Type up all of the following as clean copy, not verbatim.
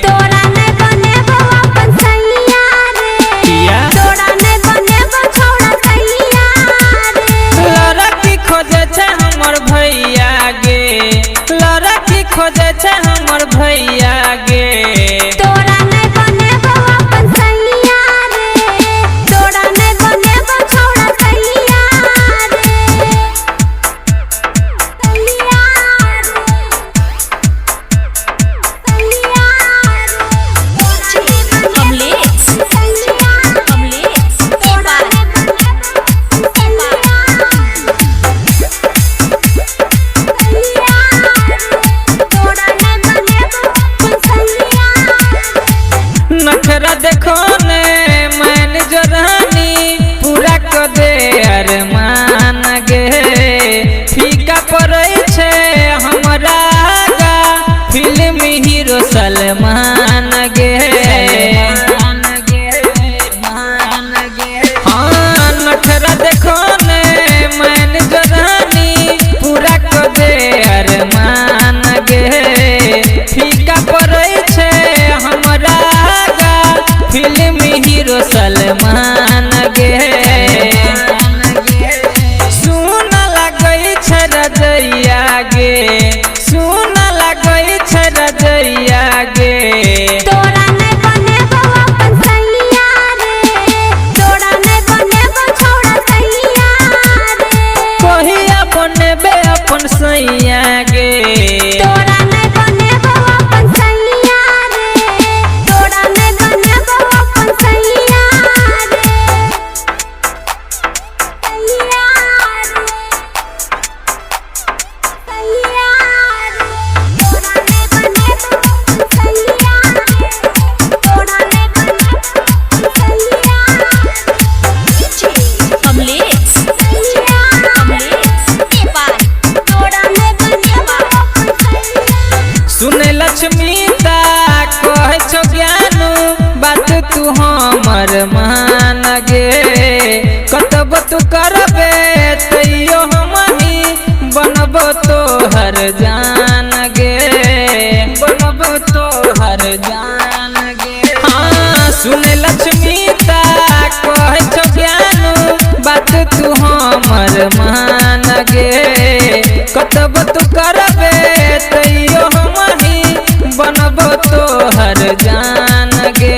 तोरा नहीं बनेबो अपन सैया रे किया तोरा नहीं बनेबो छोड़ा सैया रे लड़की खोजे छे हमर भैया गे लड़की खोजे छे हमर भैया गे तोरा नहीं बनेबो अपन सैया रे तोरा नहीं बनेबो छोड़ा सैया रे सैया कमलेश तोरा नखरा देखो ने मैन जोरानी पूरा कर दे अरमान गे फीका पड़ै छे हमरा गा फिल्म हीरो सलमान गे हाँ नखरा देखो ने मैन जोरानी पूरा कर दे अरमान गे फीका पड़ै छे हमरा फिल्म हीरो सलमान गे सुन लगै छै रजैया गे सुन लगै छै रजैया गे तोरा नहीं बनेबो अपन सैया रे तोरा नहीं बनेबो छोड़ा सैया रे कहिया बनेबे अपन सैया गे तोरा नहीं बनेबो अपन सैया रे तोरा नहीं बनेबो अपन सैया रे सैया सैया तोरा नहीं बनेबो सैया रे तोरा नहीं बनेबो सैया कमलेश तोरा नहीं बनेबो सुने लक्ष्मीता कहे छो ज्ञानू बात तू हमर मान गे कतब तू करबे तैयो हमही बनबो तोहर जान गे बनबो तोहर जान गे हाँ सुने लक्ष्मीता कहे छो ज्ञानू बात तू हमर मान गे कतब तू करबे तैयो हमही बनबो तोहर जान गे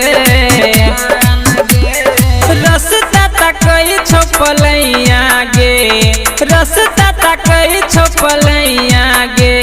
रस्ता तकै छो पलैया गे रस्ता तकै छो पलैया गे